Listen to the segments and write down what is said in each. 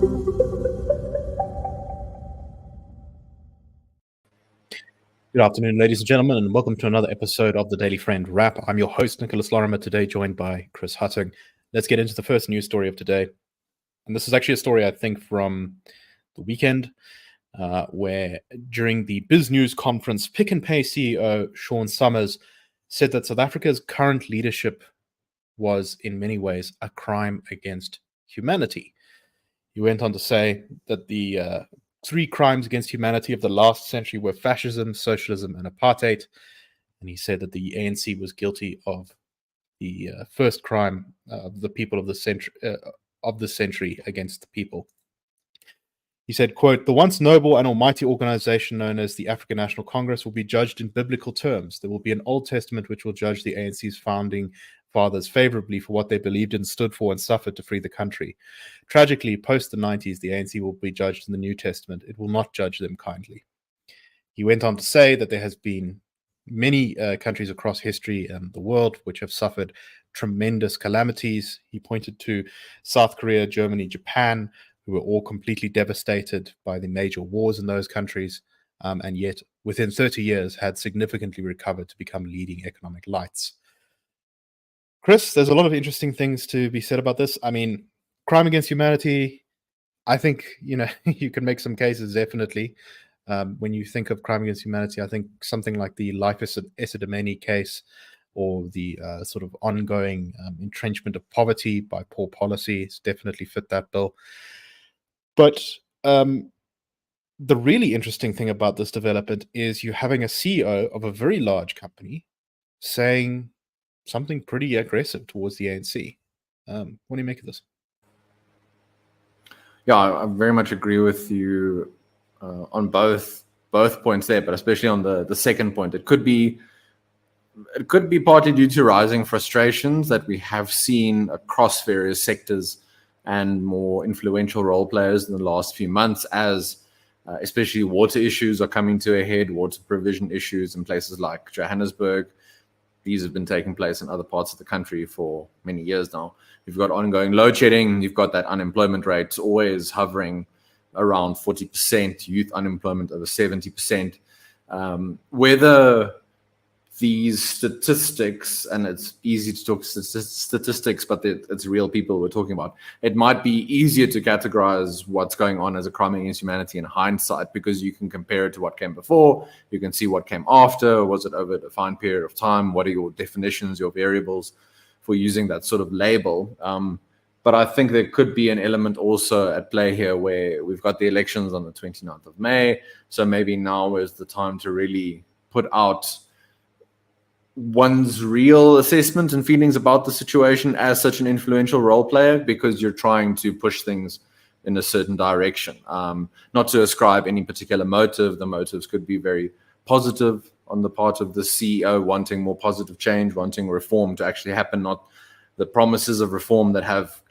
Good afternoon, ladies and gentlemen, and welcome to another episode of the Daily Friend Wrap. I'm your host, Nicholas Lorimer, today joined by Chris Hutting. Let's get into the first news story of today. And this is actually a story, I think, from the weekend, where during the Biz News conference, Pick n Pay CEO Sean Summers said that South Africa's current leadership was, in many ways, a crime against humanity. He went on to say that the three crimes against humanity of the last century were fascism, socialism, and apartheid. And he said that the ANC was guilty of the first crime of the people of the century against the people. He said, quote, "The once noble and almighty organization known as the African National Congress will be judged in biblical terms. There will be an Old Testament which will judge the ANC's founding fathers favorably for what they believed in, stood for, and suffered to free the country. Tragically, post the 90s, the ANC will be judged in the New Testament. It will not judge them kindly." He went on to say that there has been many countries across history and the world which have suffered tremendous calamities. He pointed to South Korea, Germany, Japan, who were all completely devastated by the major wars in those countries, and yet within 30 years had significantly recovered to become leading economic lights. Chris, there's a lot of interesting things to be said about this. I mean, crime against humanity, I think, you can make some cases, definitely. When you think of crime against humanity, I think something like the Life Esidimeni case, or the sort of ongoing entrenchment of poverty by poor policies definitely fit that bill. But the really interesting thing about this development is you having a CEO of a very large company saying something pretty aggressive towards the ANC. What do you make of this? Yeah, I very much agree with you on both points there, but especially on the second point. It could be partly due to rising frustrations that we have seen across various sectors and more influential role players in the last few months, as especially water issues are coming to a head, water provision issues in places like Johannesburg. These have been taking place in other parts of the country for many years now. You've got ongoing load shedding. You've got that unemployment rate always hovering around 40%, youth unemployment over 70%. Whether these statistics, and it's easy to talk statistics, but it's real people we're talking about. It might be easier to categorize what's going on as a crime against humanity in hindsight, because you can compare it to what came before. You can see what came after. Was it over a defined period of time? What are your definitions, your variables for using that sort of label? But I think there could be an element also at play here where we've got the elections on the 29th of May. So maybe now is the time to really put out one's real assessment and feelings about the situation as such an influential role player, because you're trying to push things in a certain direction. Not to ascribe any particular motive. The motives could be very positive on the part of the CEO, wanting more positive change, wanting reform to actually happen, not the promises of reform that have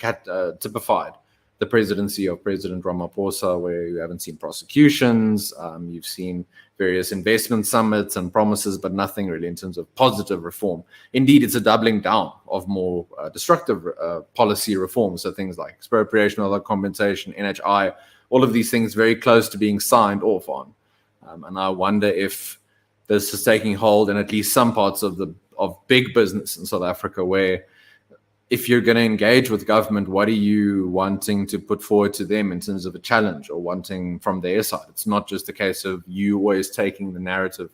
typified the presidency of President Ramaphosa, where you haven't seen prosecutions, you've seen various investment summits and promises, but nothing really in terms of positive reform. Indeed, it's a doubling down of more destructive policy reforms, so things like expropriation, other compensation, NHI, all of these things very close to being signed off on. And I wonder if this is taking hold in at least some parts of big business in South Africa, where if you're going to engage with government, what are you wanting to put forward to them in terms of a challenge or wanting from their side? It's not just a case of you always taking the narrative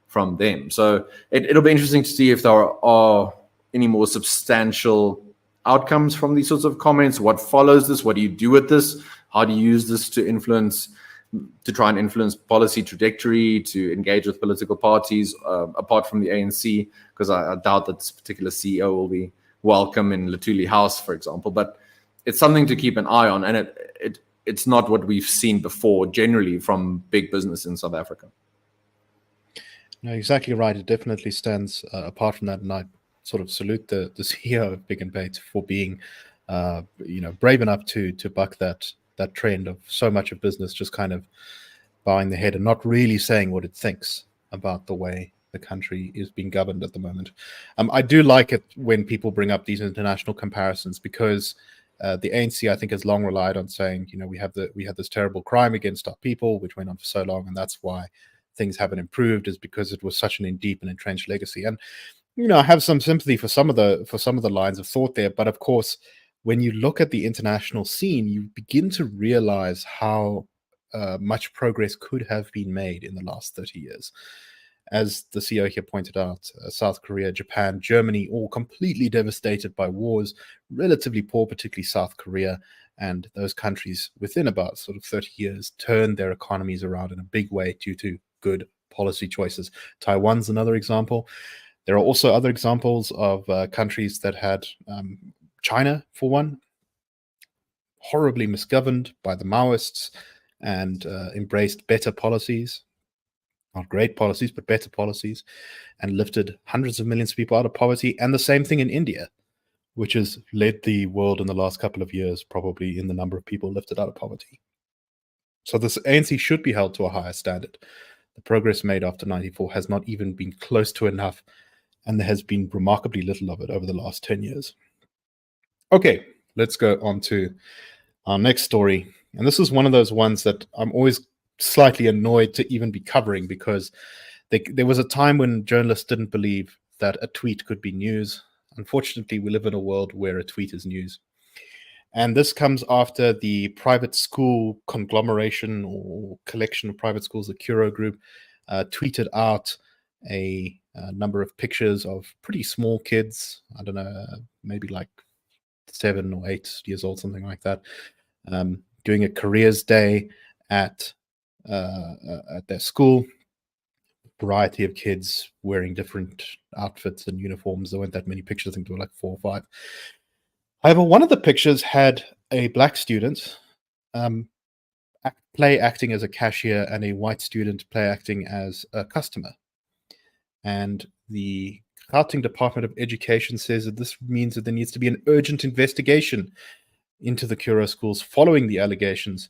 from them. So it'll be interesting to see if there are any more substantial outcomes from these sorts of comments. What follows this? What do you do with this? How do you use this to try and influence policy trajectory, to engage with political parties, apart from the ANC? Because I doubt that this particular CEO will be welcome in Luthuli House, for example, but it's something to keep an eye on, and it's not what we've seen before generally from big business in South Africa. No, exactly right. It definitely stands apart from that, and I sort of salute the CEO of Pick n Pay for being brave enough to buck that trend of so much of business just kind of bowing the head and not really saying what it thinks about the way the country is being governed at the moment. I do like it when people bring up these international comparisons, because The ANC, I think, has long relied on saying, we had this terrible crime against our people, which went on for so long, and that's why things haven't improved, is because it was such an deep and entrenched legacy. And I have some sympathy for some of the lines of thought there, but of course, when you look at the international scene, you begin to realize how much progress could have been made in the last 30 years. As the CEO here pointed out, South Korea, Japan, Germany, all completely devastated by wars, relatively poor, particularly South Korea, and those countries within about sort of 30 years turned their economies around in a big way due to good policy choices. Taiwan's another example. There are also other examples of countries that had, China, for one, horribly misgoverned by the Maoists and embraced better policies. Not great policies, but better policies, and lifted hundreds of millions of people out of poverty. And the same thing in India, which has led the world in the last couple of years, probably in the number of people lifted out of poverty. So this ANC should be held to a higher standard. The progress made after 94 has not even been close to enough, and there has been remarkably little of it over the last 10 years. Okay, let's go on to our next story. And this is one of those ones that I'm always slightly annoyed to even be covering, because there was a time when journalists didn't believe that a tweet could be news. Unfortunately, we live in a world where a tweet is news. And this comes after the private school conglomeration or collection of private schools, the Curo Group, tweeted out a number of pictures of pretty small kids, I don't know, maybe like 7 or 8 years old, something like that, doing a careers day at their school. Variety of kids wearing different outfits and uniforms. There weren't that many pictures. I think there were like 4 or 5. However, one of the pictures had a black student play acting as a cashier and a white student play acting as a customer. And the Gauteng Department of Education says that this means that there needs to be an urgent investigation into the Curo Schools following the allegations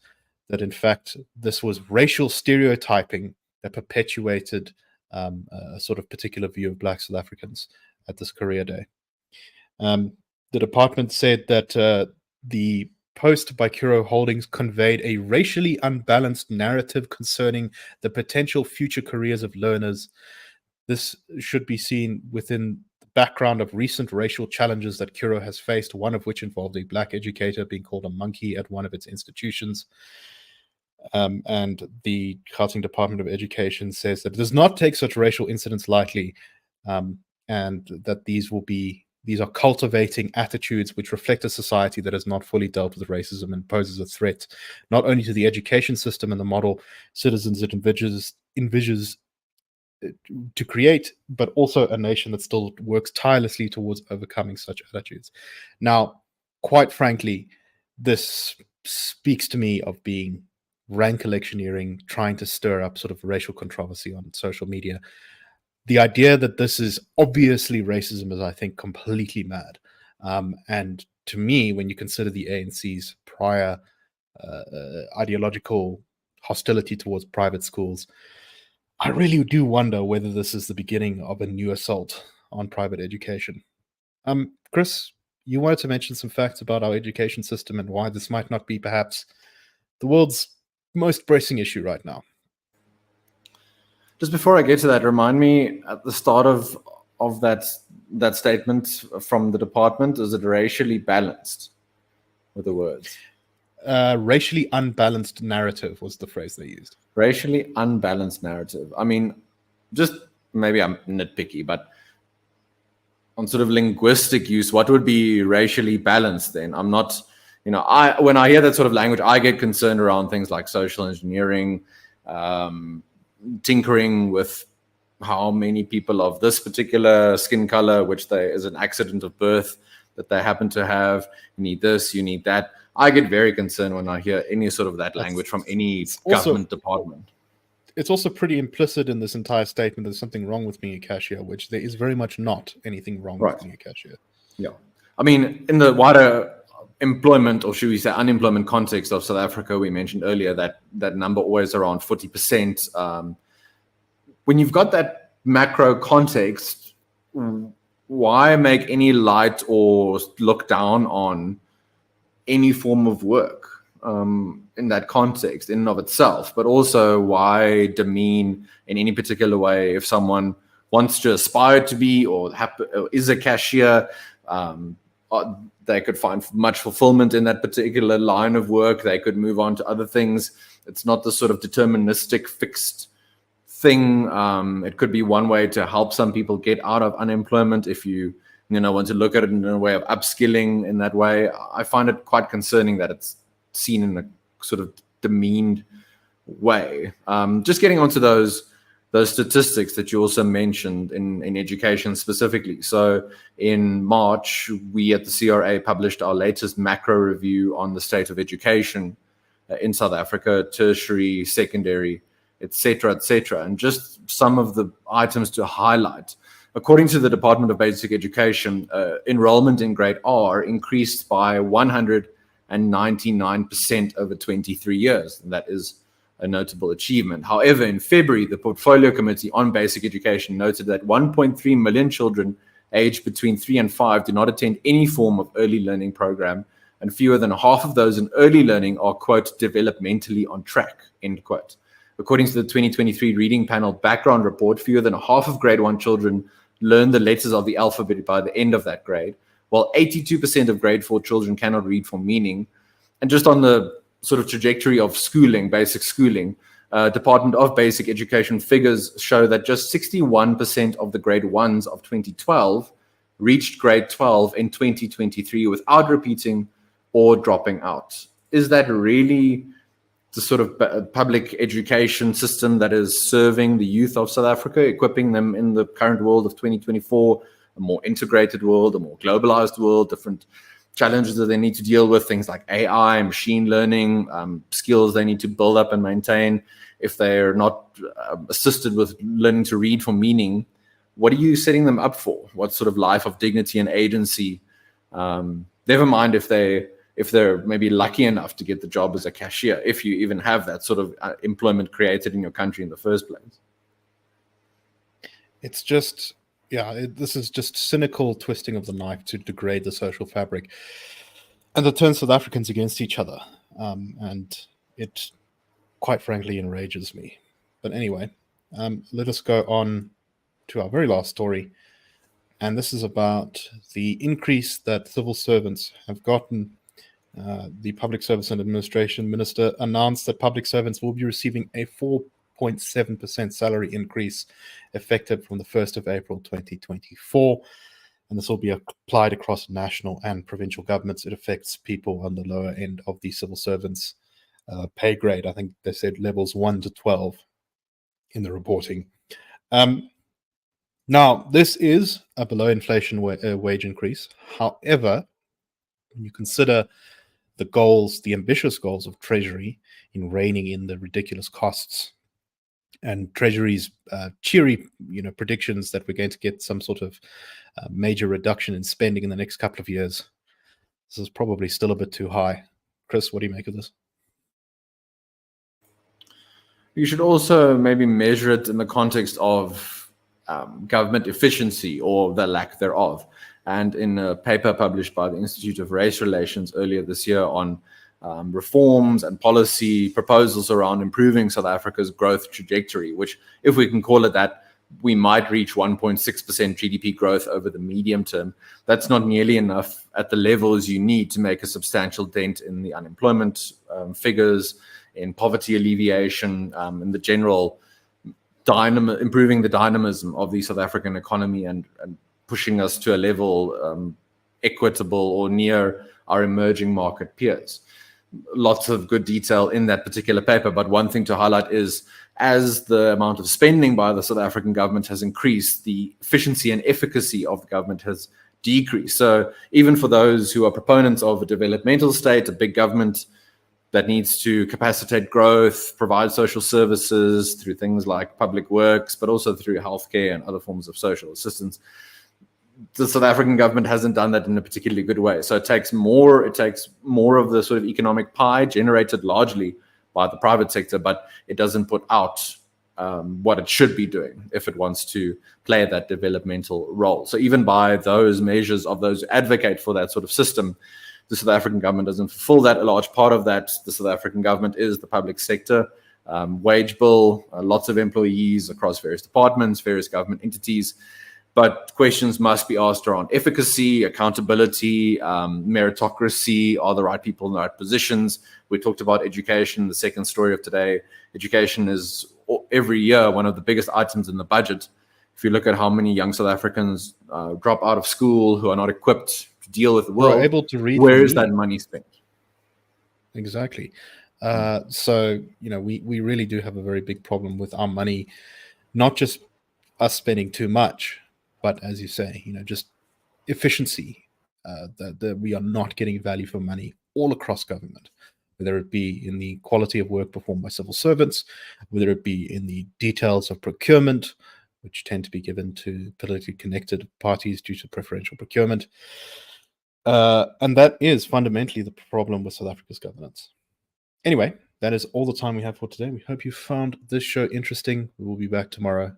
that, in fact, this was racial stereotyping that perpetuated a sort of particular view of Black South Africans at this career day. The department said that the post by Curo Holdings conveyed a racially unbalanced narrative concerning the potential future careers of learners. This should be seen within the background of recent racial challenges that Curo has faced, one of which involved a black educator being called a monkey at one of its institutions. And the Gauteng Department of Education says that it does not take such racial incidents lightly, and that these are cultivating attitudes which reflect a society that has not fully dealt with racism and poses a threat not only to the education system and the model citizens it envisages to create, but also a nation that still works tirelessly towards overcoming such attitudes. Now, quite frankly, this speaks to me of being rank electioneering, trying to stir up sort of racial controversy on social media. The idea that this is obviously racism is, I think, completely mad. And to me, when you consider the ANC's prior ideological hostility towards private schools, I really do wonder whether this is the beginning of a new assault on private education. Chris, you wanted to mention some facts about our education system and why this might not be perhaps the world's most pressing issue right now. Just before I get to that, remind me at the start of that statement from the department, is it racially balanced with the words? Racially unbalanced narrative was the phrase they used. Racially unbalanced narrative. I mean, just maybe I'm nitpicky, but on sort of linguistic use, what would be racially balanced then? I'm not, when I hear that sort of language, I get concerned around things like social engineering, tinkering with how many people of this particular skin color, which is an accident of birth that they happen to have, you need this, you need that. I get very concerned when I hear any sort of that language from any government department. It's also pretty implicit in this entire statement there's something wrong with being a cashier, which there is very much not anything wrong with being a cashier. Yeah. I mean, in the wider employment, or should we say unemployment context of South Africa, we mentioned earlier that number always around 40%. When you've got that macro context, why make any light or look down on any form of work in that context in and of itself, but also why demean in any particular way if someone wants to aspire to be or is a cashier. They could find much fulfillment in that particular line of work. They could move on to other things. It's not the sort of deterministic, fixed thing. It could be one way to help some people get out of unemployment if you want to look at it in a way of upskilling in that way. I find it quite concerning that it's seen in a sort of demeaned way. Just getting onto those statistics that you also mentioned in education specifically. So in March, we at the CRA published our latest macro review on the state of education in South Africa, tertiary, secondary, etc., etc. And just some of the items to highlight. According to the Department of Basic Education, enrollment in grade R increased by 199% over 23 years. And that is a notable achievement. However, in February, the Portfolio Committee on Basic Education noted that 1.3 million children aged between 3 and 5 do not attend any form of early learning program, and fewer than half of those in early learning are, quote, developmentally on track, end quote. According to the 2023 Reading Panel Background Report, fewer than half of grade 1 children learn the letters of the alphabet by the end of that grade, while 82% of grade 4 children cannot read for meaning. And just on the sort of trajectory of schooling, basic schooling, Department of Basic Education figures show that just 61% of the grade 1s of 2012 reached grade 12 in 2023 without repeating or dropping out. Is that really the sort of public education system that is serving the youth of South Africa, equipping them in the current world of 2024, a more integrated world, a more globalized world, different challenges that they need to deal with, things like AI, machine learning, skills they need to build up and maintain? If they're not assisted with learning to read for meaning, what are you setting them up for? What sort of life of dignity and agency? Never mind if they're maybe lucky enough to get the job as a cashier, if you even have that sort of employment created in your country in the first place. It's just, this is just cynical twisting of the knife to degrade the social fabric and to turn South Africans against each other. And it, quite frankly, enrages me. But anyway, let us go on to our very last story. And this is about the increase that civil servants have gotten. The Public Service and Administration Minister announced that public servants will be receiving a 4.7% salary increase effective from the 1st of April 2024. And this will be applied across national and provincial governments. It affects people on the lower end of the civil servants pay grade. I think they said levels 1 to 12 in the reporting. Now, this is a below inflation wage increase. However, when you consider the goals, the ambitious goals of Treasury in reining in the ridiculous costs, and Treasury's cheery, predictions that we're going to get some sort of major reduction in spending in the next couple of years, this is probably still a bit too high. Chris, what do you make of this? You should also maybe measure it in the context of government efficiency or the lack thereof. And in a paper published by the Institute of Race Relations earlier this year on reforms and policy proposals around improving South Africa's growth trajectory, which, if we can call it that, we might reach 1.6% GDP growth over the medium term. That's not nearly enough at the levels you need to make a substantial dent in the unemployment figures, in poverty alleviation, in the general improving the dynamism of the South African economy and pushing us to a level equitable or near our emerging market peers. Lots of good detail in that particular paper, but one thing to highlight is, as the amount of spending by the South African government has increased, the efficiency and efficacy of the government has decreased. So even for those who are proponents of a developmental state, a big government that needs to capacitate growth, provide social services through things like public works, but also through healthcare and other forms of social assistance, the South African government hasn't done that in a particularly good way. So it takes more of the sort of economic pie generated largely by the private sector, but it doesn't put out what it should be doing if it wants to play that developmental role. So even by those measures of those who advocate for that sort of system, the South African government doesn't fulfill that. A large part of that, the South African government is the public sector. Wage bill, lots of employees across various departments, various government entities. But questions must be asked around efficacy, accountability, meritocracy. Are the right people in the right positions? We talked about education, the second story of today. Education is every year one of the biggest items in the budget. If you look at how many young South Africans drop out of school who are not equipped to deal with the world, able to read, where is that money spent? Exactly. So, we really do have a very big problem with our money, not just us spending too much, but as you say, just efficiency, that we are not getting value for money all across government, whether it be in the quality of work performed by civil servants, whether it be in the details of procurement, which tend to be given to politically connected parties due to preferential procurement. And that is fundamentally the problem with South Africa's governance. Anyway, that is all the time we have for today. We hope you found this show interesting. We will be back tomorrow.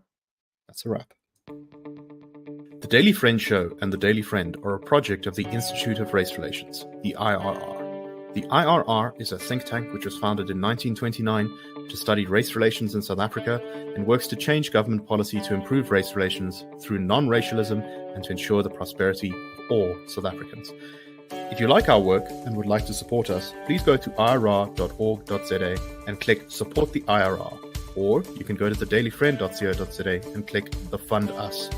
That's a wrap. The Daily Friend Show and The Daily Friend are a project of the Institute of Race Relations, the IRR. The IRR is a think tank which was founded in 1929 to study race relations in South Africa and works to change government policy to improve race relations through non-racialism and to ensure the prosperity of all South Africans. If you like our work and would like to support us, please go to irr.org.za and click Support the IRR. Or you can go to thedailyfriend.co.za and click the Fund Us